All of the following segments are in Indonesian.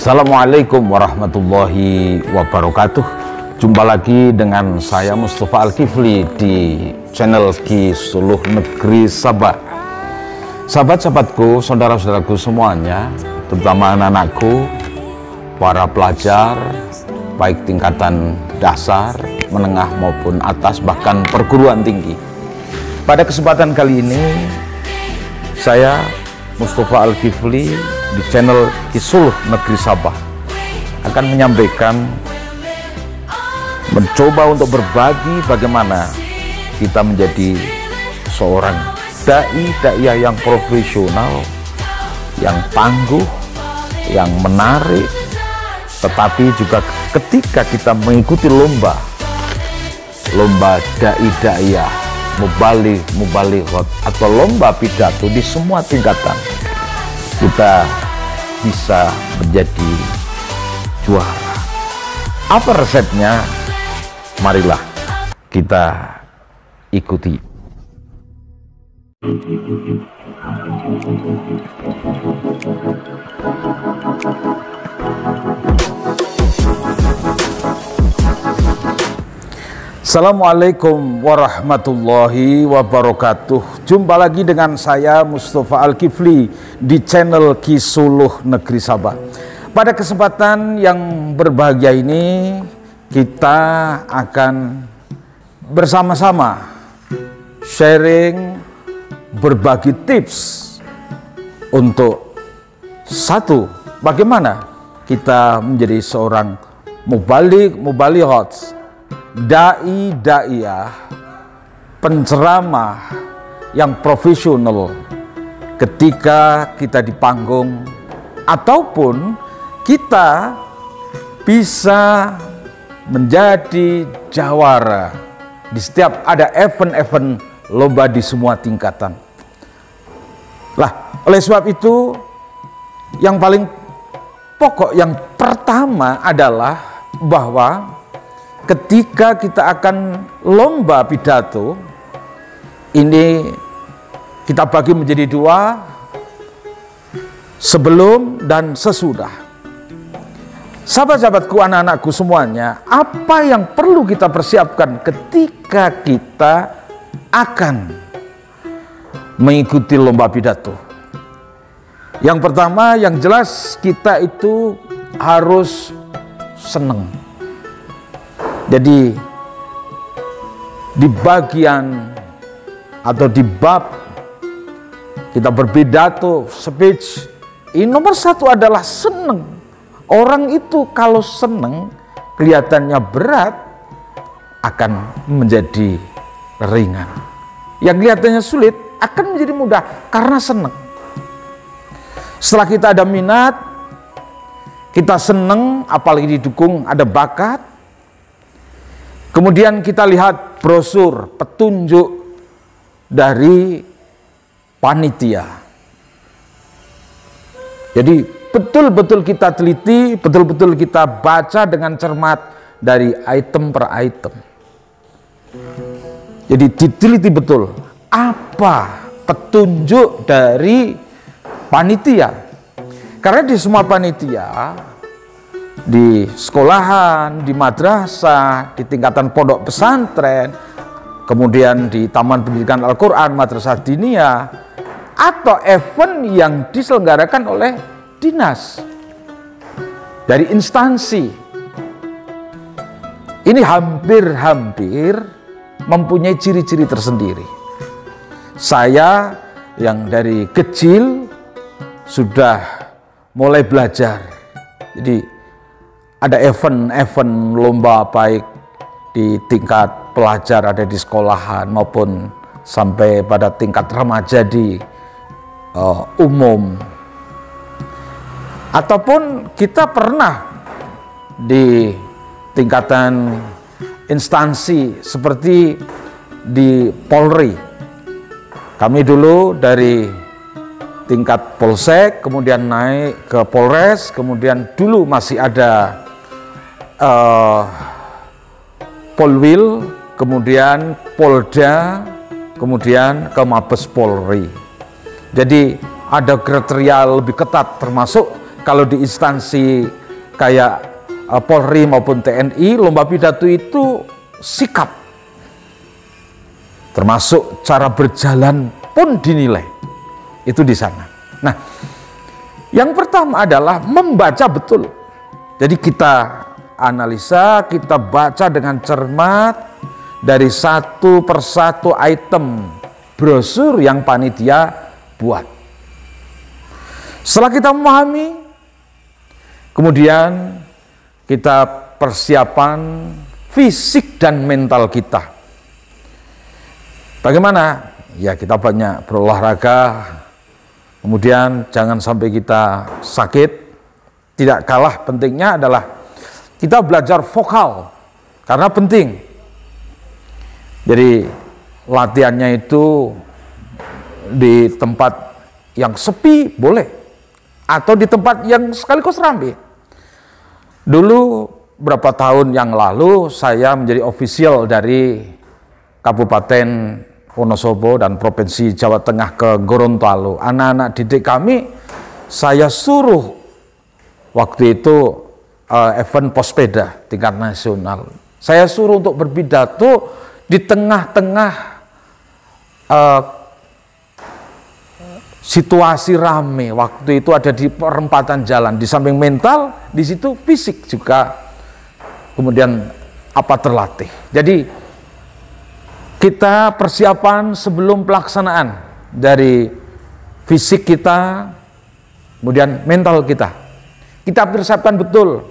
Assalamualaikum warahmatullahi wabarakatuh. Jumpa lagi dengan saya Mustafa Al-Kifli di channel Ki Suluh Negeri Sabah. Sahabat-sahabatku, saudara-saudaraku semuanya, terutama anak-anakku, para pelajar, baik tingkatan dasar, menengah maupun atas, bahkan perguruan tinggi. Pada kesempatan kali ini, saya Mustafa Al-Kifli di channel Ki Suluh Negeri Sabah akan mencoba untuk berbagi bagaimana kita menjadi seorang dai-da'iyah yang profesional, yang tangguh, yang menarik, tetapi juga ketika kita mengikuti lomba dai-da'iyah, mubalighat atau lomba pidato di semua tingkatan, kita bisa menjadi juara. Apa resepnya? Marilah kita ikuti. Assalamualaikum warahmatullahi wabarakatuh. Jumpa lagi dengan saya Mustafa Al-Kifli di channel Ki Suluh Negeri Sabah. Pada kesempatan yang berbahagia ini, kita akan bersama-sama sharing, berbagi tips untuk satu, bagaimana kita menjadi seorang mubalighat, dai-da'iyah, penceramah yang profesional ketika kita di panggung, ataupun kita bisa menjadi jawara di setiap ada event-event lomba di semua tingkatan. Oleh sebab itu, yang paling pokok, yang pertama adalah bahwa ketika kita akan lomba pidato, ini kita bagi menjadi dua, sebelum dan sesudah. Sahabat-sahabatku, anak-anakku semuanya, apa yang perlu kita persiapkan ketika kita akan mengikuti lomba pidato? Yang pertama, yang jelas kita itu harus senang. Jadi di bagian atau di bab kita berpidato, speech, ini nomor satu adalah senang. Orang itu kalau senang, kelihatannya berat, akan menjadi ringan. Yang kelihatannya sulit akan menjadi mudah karena senang. Setelah kita ada minat, kita senang, apalagi didukung ada bakat, kemudian kita lihat brosur petunjuk dari panitia. Jadi betul-betul kita teliti, betul-betul kita baca dengan cermat dari item per item. Jadi diteliti betul apa petunjuk dari panitia. Karena di semua panitia, di sekolahan, di madrasah, di tingkatan pondok pesantren, kemudian di Taman Pendidikan Al-Quran, Madrasah Diniyah, atau event yang diselenggarakan oleh dinas, dari instansi, ini hampir-hampir mempunyai ciri-ciri tersendiri. Saya yang dari kecil sudah mulai belajar. Jadi ada event-event lomba baik di tingkat pelajar, ada di sekolahan, maupun sampai pada tingkat remaja di umum. Ataupun kita pernah di tingkatan instansi seperti di Polri. Kami dulu dari tingkat Polsek, kemudian naik ke Polres, kemudian dulu masih ada Polwil, kemudian Polda, kemudian ke Mabes Polri. Jadi ada kriteria lebih ketat, termasuk kalau di instansi kayak Polri maupun TNI, lomba pidato itu sikap, termasuk cara berjalan pun dinilai. Itu di sana. Nah, yang pertama adalah membaca betul. Jadi kita analisa, kita baca dengan cermat dari satu persatu item brosur yang panitia buat. Setelah kita memahami, kemudian kita persiapan fisik dan mental kita. Bagaimana? Ya, kita banyak berolahraga, kemudian jangan sampai kita sakit. Tidak kalah pentingnya adalah kita belajar vokal, karena penting. Jadi latihannya itu di tempat yang sepi boleh, atau di tempat yang sekaligus ramai. Dulu berapa tahun yang lalu saya menjadi ofisial dari Kabupaten Wonosobo dan Provinsi Jawa Tengah ke Gorontalo. Anak-anak didik kami saya suruh waktu itu event Pospeda tingkat nasional. Saya suruh untuk berpidato di tengah-tengah situasi rame. Waktu itu ada di perempatan jalan, di samping mental, di situ fisik juga kemudian terlatih. Jadi kita persiapan sebelum pelaksanaan dari fisik kita, kemudian mental kita. Kita persiapkan betul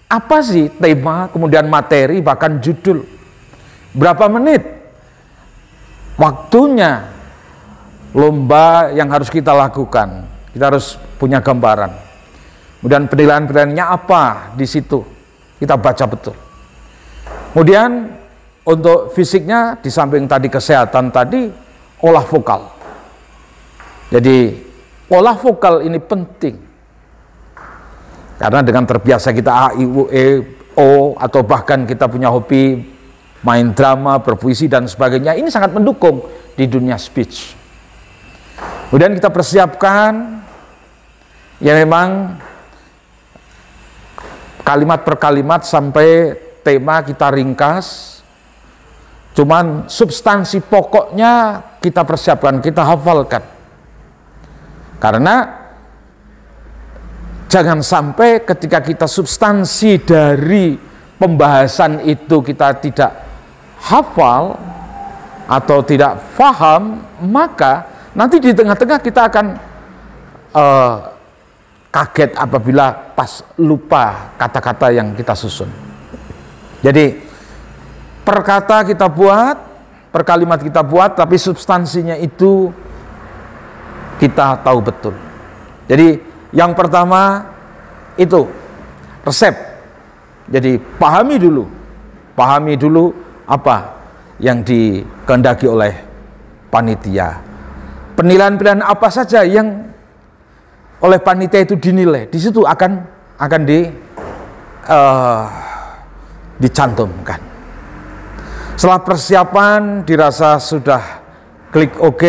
apa sih tema, kemudian materi, bahkan judul. Berapa menit waktunya lomba yang harus kita lakukan. Kita harus punya gambaran. Kemudian penilaian-penilaiannya apa di situ. Kita baca betul. Kemudian untuk fisiknya, di samping tadi kesehatan tadi, olah vokal. Jadi olah vokal ini penting. Karena dengan terbiasa kita A, I, U, E, O, atau bahkan kita punya hobi main drama, berpuisi dan sebagainya, ini sangat mendukung di dunia speech. Kemudian kita persiapkan, ya memang kalimat per kalimat sampai tema kita ringkas, cuman substansi pokoknya kita persiapkan, kita hafalkan. Karena jangan sampai ketika kita substansi dari pembahasan itu kita tidak hafal atau tidak paham, maka nanti di tengah-tengah kita akan kaget apabila pas lupa kata-kata yang kita susun. Jadi per kata kita buat, per kalimat kita buat, tapi substansinya itu kita tahu betul. Jadi yang pertama itu resep. Jadi pahami dulu apa yang dikehendaki oleh panitia. Penilaian-penilaian apa saja yang oleh panitia itu dinilai, di situ akan dicantumkan. Setelah persiapan dirasa sudah klik OK,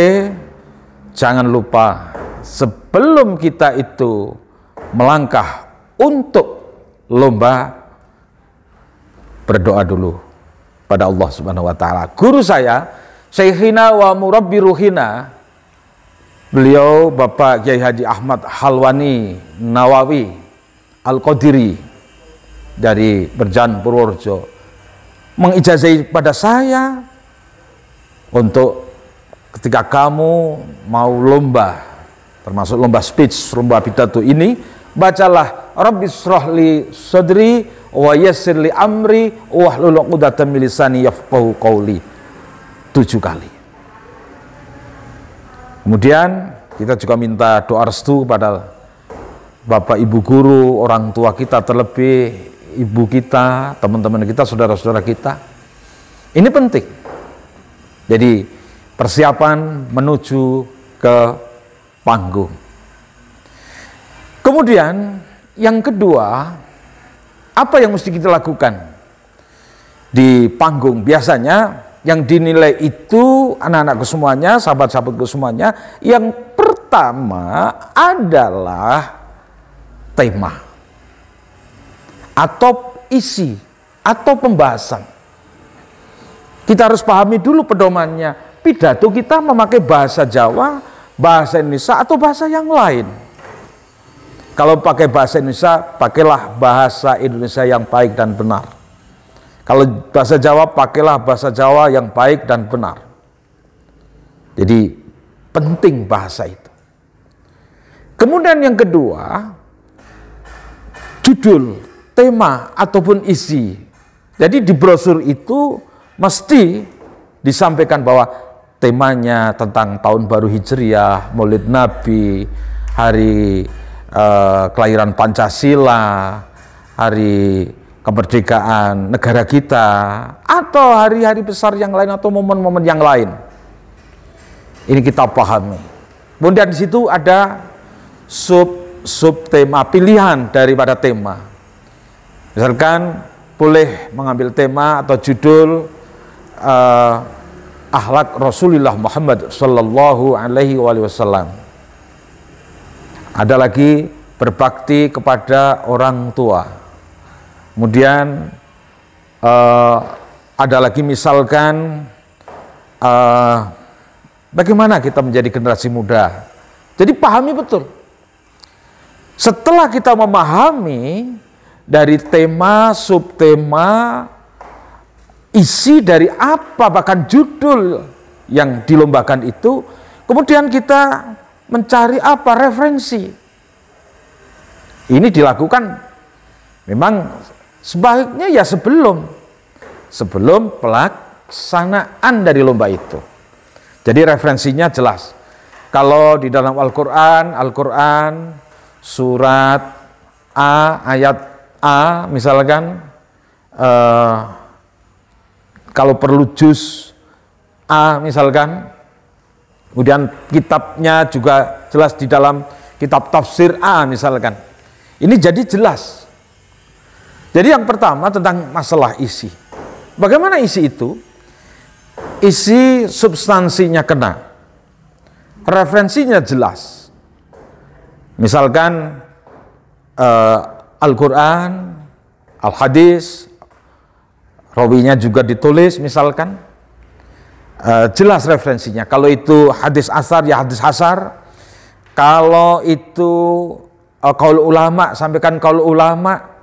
jangan lupa sebelum kita itu melangkah untuk lomba, berdoa dulu pada Allah Subhanahu wa taala. Guru saya, Syekhina wa Murabbi Ruhina, beliau Bapak Kiai Haji Ahmad Halwani Nawawi Al-Qadiri dari Berjan Purworejo, mengijazahi pada saya untuk ketika kamu mau lomba, termasuk lomba speech, lomba pidato ini, bacalah Rabbi shrahli sadri wa yassir li amri wahlul 'uqdatam min lisani yafqahu qawli 7 kali. Kemudian kita juga minta doa restu pada Bapak Ibu guru, orang tua kita, terlebih ibu kita, teman-teman kita, saudara-saudara kita. Ini penting. Jadi persiapan menuju ke panggung. Kemudian yang kedua, apa yang mesti kita lakukan di panggung? Biasanya yang dinilai itu anak-anakku semuanya, sahabat-sahabatku semuanya, yang pertama adalah tema atau isi atau pembahasan. Kita harus pahami dulu pedomannya. Pidato kita memakai bahasa Jawa, bahasa Indonesia atau bahasa yang lain. Kalau pakai bahasa Indonesia, pakailah bahasa Indonesia yang baik dan benar. Kalau bahasa Jawa, pakailah bahasa Jawa yang baik dan benar. Jadi penting bahasa itu. Kemudian yang kedua, judul, tema ataupun isi. Jadi di brosur itu mesti disampaikan bahwa temanya tentang tahun baru Hijriah, Maulid Nabi, hari kelahiran Pancasila, hari kemerdekaan negara kita, atau hari-hari besar yang lain atau momen-momen yang lain. Ini kita pahami. Kemudian di situ ada sub tema, pilihan daripada tema. Misalkan boleh mengambil tema atau judul akhlak Rasulullah Muhammad Sallallahu Alaihi Wasallam. Ada lagi berbakti kepada orang tua. Kemudian ada lagi misalkan bagaimana kita menjadi generasi muda. Jadi pahami betul. Setelah kita memahami dari tema, subtema, isi dari apa, bahkan judul yang dilombakan itu, kemudian kita mencari apa, referensi. Ini dilakukan memang sebaiknya ya sebelum pelaksanaan dari lomba itu. Jadi referensinya jelas. Kalau di dalam Al-Quran surat A, ayat A misalkan, kalau perlu juz A misalkan, kemudian kitabnya juga jelas di dalam kitab tafsir A misalkan. Ini jadi jelas. Jadi yang pertama tentang masalah isi. Bagaimana isi itu? Isi substansinya kena, referensinya jelas. Misalkan Al-Quran, Al-Hadis, rawinya juga ditulis misalkan, jelas referensinya. Kalau itu hadis asar ya hadis asar. Kalau itu qaul ulama, sampaikan qaul ulama.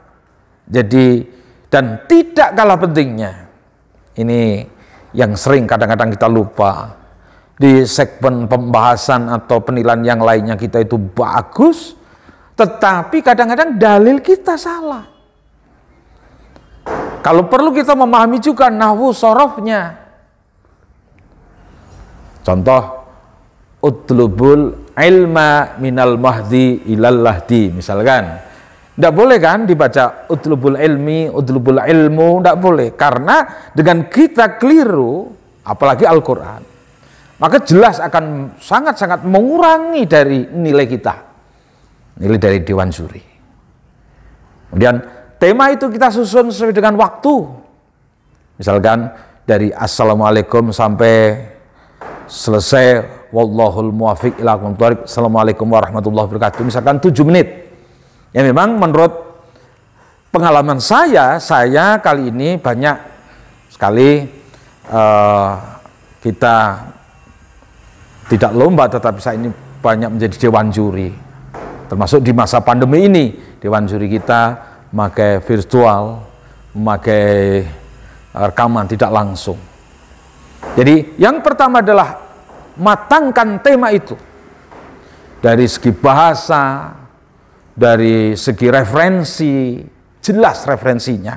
Jadi, dan tidak kalah pentingnya, ini yang sering kadang-kadang kita lupa, di segmen pembahasan atau penilaian yang lainnya kita itu bagus, tetapi kadang-kadang dalil kita salah. Kalau perlu kita memahami juga nahwu sorofnya. Contoh, utlubul ilma minal mahdi ilal lahdi misalkan. Tidak boleh kan dibaca utlubul ilmi, utlubul ilmu, tidak boleh. Karena dengan kita keliru, apalagi Al-Quran, maka jelas akan sangat-sangat mengurangi dari nilai kita, nilai dari Dewan Juri. Kemudian tema itu kita susun sesuai dengan waktu. Misalkan dari Assalamualaikum sampai selesai wallahul muwafiq ila aqwamit thoriq. Assalamualaikum warahmatullahi wabarakatuh. Misalkan 7 menit. Ya memang menurut pengalaman saya kali ini banyak sekali kita tidak lomba, tetapi saya ini banyak menjadi Dewan Juri. Termasuk di masa pandemi ini, Dewan Juri kita memakai virtual, memakai rekaman tidak langsung. Jadi yang pertama adalah matangkan tema itu dari segi bahasa, dari segi referensi, jelas referensinya.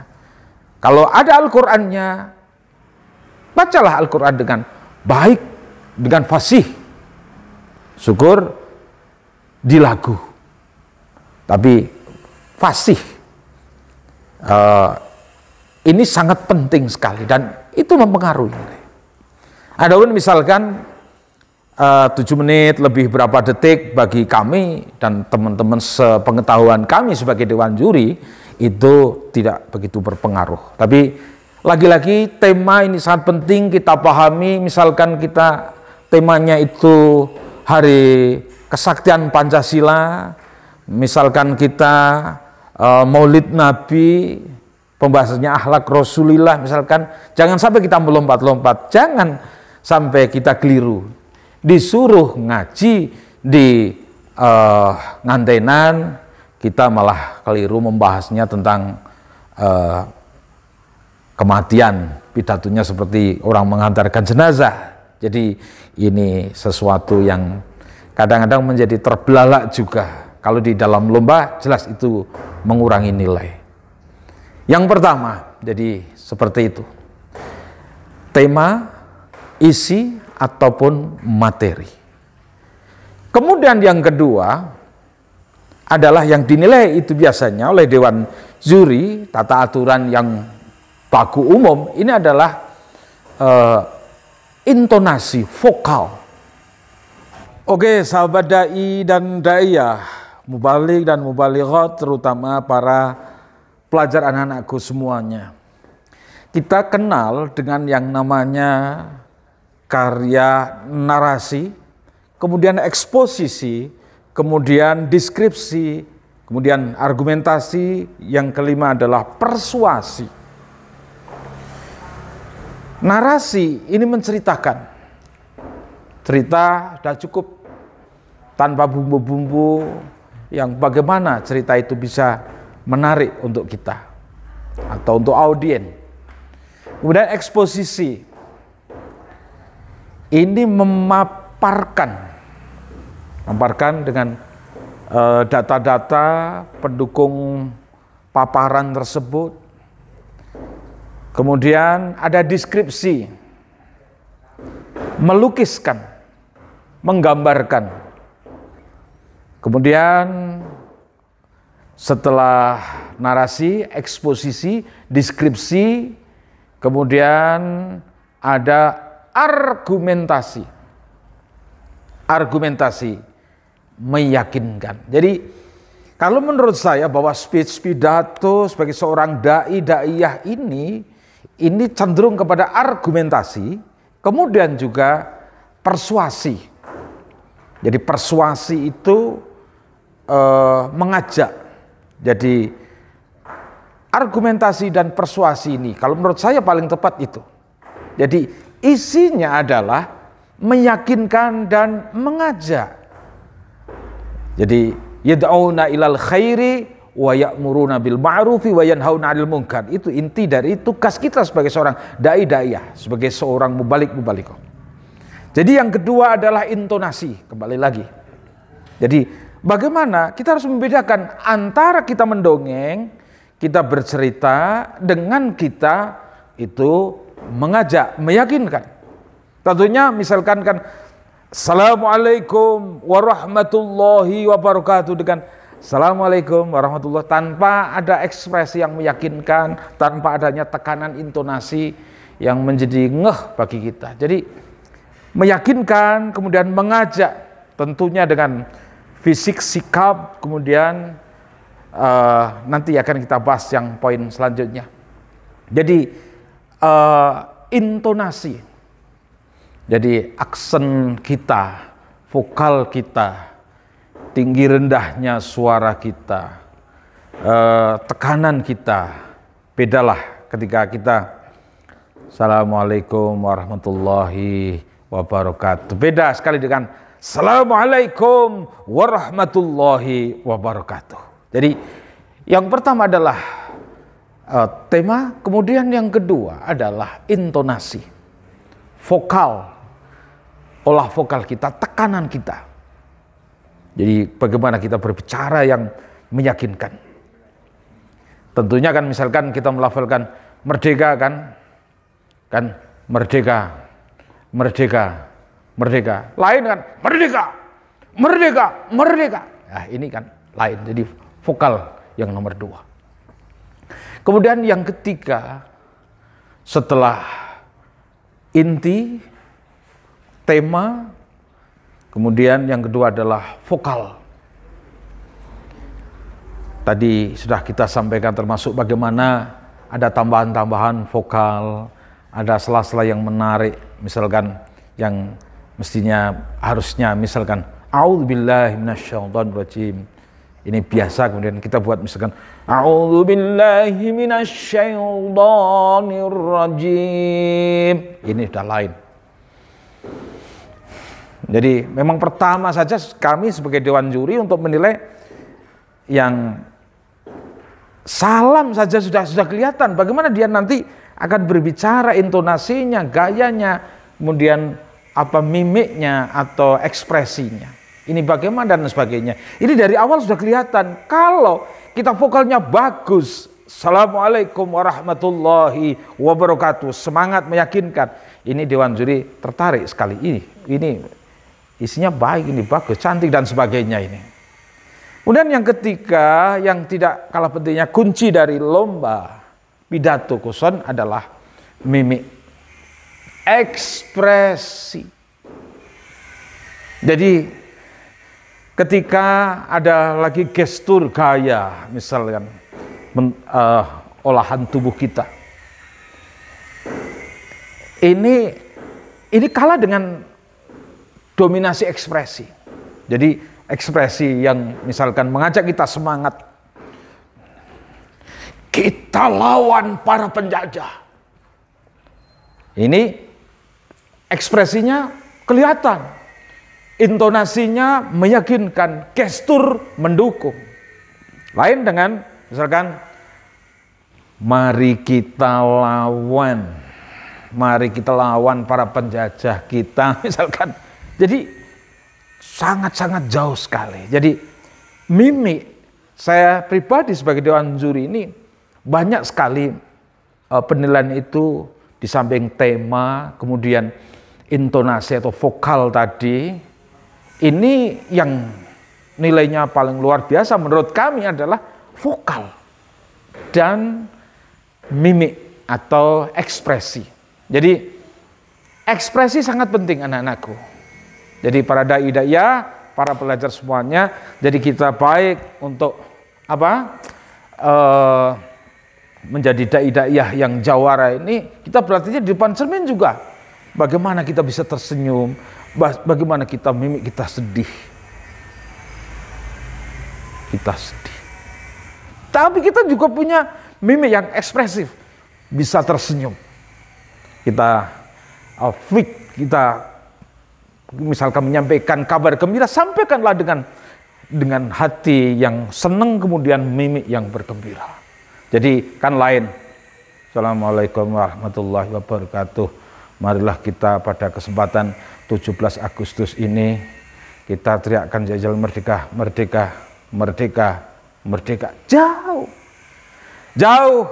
Kalau ada Al-Qur'annya, bacalah Al-Qur'an dengan baik, dengan fasih. Syukur di lagu, tapi fasih. Ini sangat penting sekali dan itu mempengaruhi. Adapun misalkan 7 menit lebih berapa detik bagi kami dan teman-teman sepengetahuan kami sebagai Dewan Juri itu tidak begitu berpengaruh. Tapi lagi-lagi tema ini sangat penting kita pahami. Misalkan kita temanya itu Hari Kesaktian Pancasila, misalkan kita Maulid Nabi, pembahasannya akhlak Rasulillah misalkan, jangan sampai kita melompat-lompat, jangan sampai kita keliru. Disuruh ngaji di ngantenan, kita malah keliru membahasnya tentang kematian, pidatonya seperti orang mengantarkan jenazah. Jadi ini sesuatu yang kadang-kadang menjadi terbelalak juga. Kalau di dalam lomba jelas itu mengurangi nilai. Yang pertama, jadi seperti itu. Tema, isi, ataupun materi. Kemudian yang kedua adalah yang dinilai itu biasanya oleh Dewan Juri, tata aturan yang baku umum, ini adalah intonasi, vokal. Oke, sahabat dai dan daiyah, mubalik dan mubalighat, terutama para pelajar anak-anakku semuanya. Kita kenal dengan yang namanya karya narasi, kemudian eksposisi, kemudian deskripsi, kemudian argumentasi, yang kelima adalah persuasi. Narasi ini menceritakan, cerita sudah cukup tanpa bumbu-bumbu yang bagaimana cerita itu bisa menarik untuk kita atau untuk audiens. Kemudian eksposisi ini memaparkan dengan data-data pendukung paparan tersebut. Kemudian ada deskripsi, melukiskan, menggambarkan. Kemudian setelah narasi, eksposisi, deskripsi, kemudian ada argumentasi. Argumentasi meyakinkan. Jadi kalau menurut saya bahwa speech, pidato sebagai seorang dai, daiyah ini cenderung kepada argumentasi, kemudian juga persuasi. Jadi persuasi itu mengajak. Jadi argumentasi dan persuasi ini kalau menurut saya paling tepat itu. Jadi isinya adalah meyakinkan dan mengajak. Jadi yad'una ilal khairi wa ya'muruna bil ma'rufi wa yanhauna 'anil munkar. Itu inti dari tugas kita sebagai seorang dai daiyah, sebagai seorang mubalik-mubaligh. Jadi yang kedua adalah intonasi, kembali lagi. Jadi bagaimana kita harus membedakan antara kita mendongeng, kita bercerita, dengan kita itu mengajak, meyakinkan. Tentunya misalkan kan Assalamualaikum warahmatullahi wabarakatuh, dengan Assalamualaikum warahmatullahi, tanpa ada ekspresi yang meyakinkan, tanpa adanya tekanan intonasi yang menjadi ngeh bagi kita. Jadi meyakinkan, kemudian mengajak, tentunya dengan fisik, sikap, kemudian nanti akan kita bahas yang poin selanjutnya. Jadi intonasi, jadi aksen kita, vokal kita, tinggi rendahnya suara kita, tekanan kita, bedalah ketika kita Assalamualaikum warahmatullahi wabarakatuh. Beda sekali dengan Assalamualaikum warahmatullahi wabarakatuh. Jadi yang pertama adalah tema, kemudian yang kedua adalah intonasi, vokal, olah vokal kita, tekanan kita. Jadi bagaimana kita berbicara yang meyakinkan. Tentunya kan misalkan kita melafalkan merdeka kan merdeka, merdeka, merdeka. Lain kan merdeka, merdeka, merdeka. Nah ini kan lain, jadi vokal yang nomor dua. Kemudian yang ketiga, setelah inti, tema, kemudian yang kedua adalah vokal. Tadi sudah kita sampaikan termasuk bagaimana ada tambahan-tambahan vokal, ada sela-sela yang menarik, misalkan yang mestinya harusnya misalkan A'udzubillahi minasyaitonirrajim, Ini biasa kemudian kita buat misalkan a'udzubillahi minasyaitonirrajim. Ini sudah lain. Jadi memang pertama saja kami sebagai dewan juri untuk menilai yang salam saja sudah kelihatan bagaimana dia nanti akan berbicara, intonasinya, gayanya, kemudian apa mimiknya atau ekspresinya. Ini bagaimana dan sebagainya. Ini dari awal sudah kelihatan. Kalau kita vokalnya bagus, Assalamualaikum warahmatullahi wabarakatuh, semangat, meyakinkan, ini dewan juri tertarik sekali. Ini isinya baik, ini bagus, cantik dan sebagainya ini. Kemudian yang ketiga, yang tidak kalah pentingnya, kunci dari lomba pidato Kuson adalah mimik, ekspresi. Jadi ketika ada lagi gestur gaya, misalkan olahan tubuh kita, ini kalah dengan dominasi ekspresi. Jadi ekspresi yang misalkan mengajak kita semangat, kita lawan para penjajah. Ini ekspresinya kelihatan, intonasinya meyakinkan, gestur mendukung. Lain dengan misalkan mari kita lawan para penjajah kita misalkan. Jadi sangat-sangat jauh sekali. Jadi mimik, saya pribadi sebagai dewan juri ini banyak sekali penilaian itu di samping tema, kemudian intonasi atau vokal tadi. Ini yang nilainya paling luar biasa menurut kami adalah vokal dan mimik atau ekspresi. Jadi ekspresi sangat penting anak-anakku. Jadi para dai-daya, para pelajar semuanya, jadi kita baik untuk apa? Menjadi dai-daiyah yang jawara ini, kita berarti di depan cermin juga. Bagaimana kita bisa tersenyum, bagaimana kita mimik kita sedih. Kita sedih. Tapi kita juga punya mimik yang ekspresif, bisa tersenyum. Kita kita misalkan menyampaikan kabar gembira, sampaikanlah dengan hati yang senang, kemudian mimik yang bergembira. Jadi kan lain. Assalamualaikum warahmatullahi wabarakatuh. Marilah kita pada kesempatan 17 Agustus ini kita teriakkan jajal merdeka, merdeka, merdeka, merdeka. Jauh. Jauh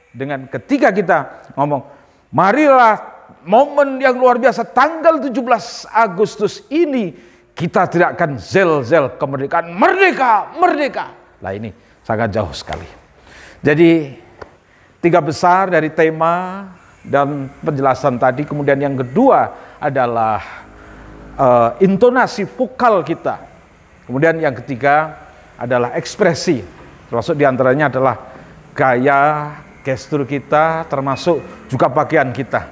dengan ketika kita ngomong, marilah momen yang luar biasa tanggal 17 Agustus ini kita teriakkan zel-zel kemerdekaan, merdeka, merdeka. Lah ini sangat jauh sekali. Jadi tiga besar dari tema dan penjelasan tadi. Kemudian yang kedua adalah intonasi vokal kita. Kemudian yang ketiga adalah ekspresi. Termasuk diantaranya adalah gaya, gestur kita, termasuk juga pakaian kita.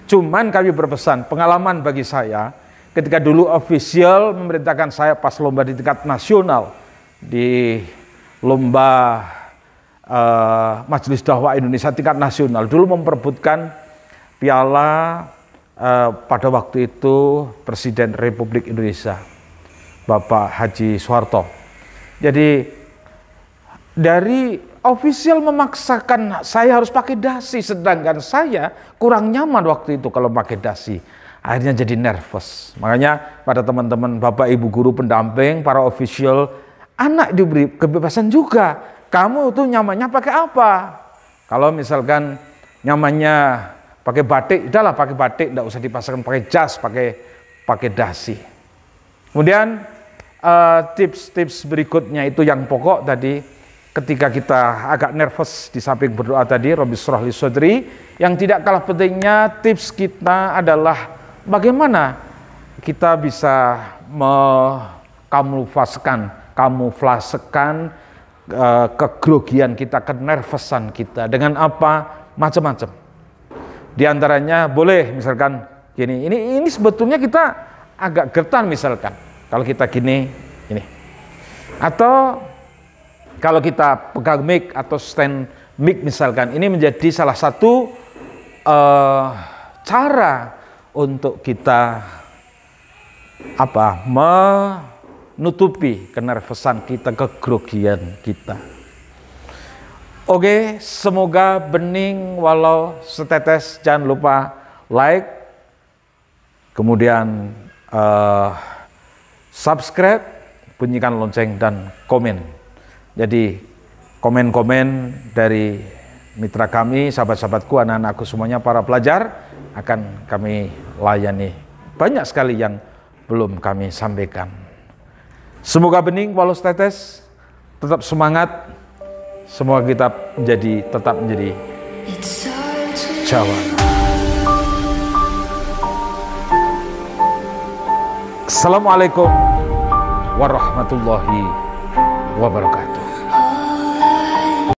Cuman kami berpesan, pengalaman bagi saya, ketika dulu official memerintahkan saya pas lomba di tingkat nasional, di lomba Majelis Dakwah Indonesia tingkat nasional, dulu memperebutkan piala pada waktu itu Presiden Republik Indonesia, Bapak Haji Soeharto. Jadi dari official memaksakan saya harus pakai dasi, sedangkan saya kurang nyaman waktu itu kalau pakai dasi. Akhirnya jadi nervous. Makanya pada teman-teman Bapak Ibu guru pendamping, para official, anak diberi kebebasan juga. Kamu tuh nyamannya pakai apa? Kalau misalkan nyamannya pakai batik, udahlah pakai batik, enggak usah dipasangkan pakai jas, pakai dasi. Kemudian tips-tips berikutnya itu yang pokok tadi. Ketika kita agak nervous di samping berdoa tadi, Rabbi shrah li sodri, yang tidak kalah pentingnya tips kita adalah bagaimana kita bisa kamuflasekan kegrogian kita, kenervousan kita dengan apa? Macam-macam. Di antaranya boleh misalkan gini, ini sebetulnya kita agak gertan misalkan. Kalau kita gini, ini. Atau kalau kita pegang mic atau stand mic misalkan, ini menjadi salah satu cara untuk kita menutupi kenervesan kita, kegrogian kita. Oke, semoga bening walau setetes. Jangan lupa like, kemudian subscribe, bunyikan lonceng dan komen. Jadi komen-komen dari mitra kami, sahabat-sahabatku, anak-anakku semuanya, para pelajar, akan kami layani. Banyak sekali yang belum kami sampaikan. Semoga bening walau setetes, tetap semangat. Semoga kita tetap menjadi Jawa. Assalamualaikum warahmatullahi wabarakatuh.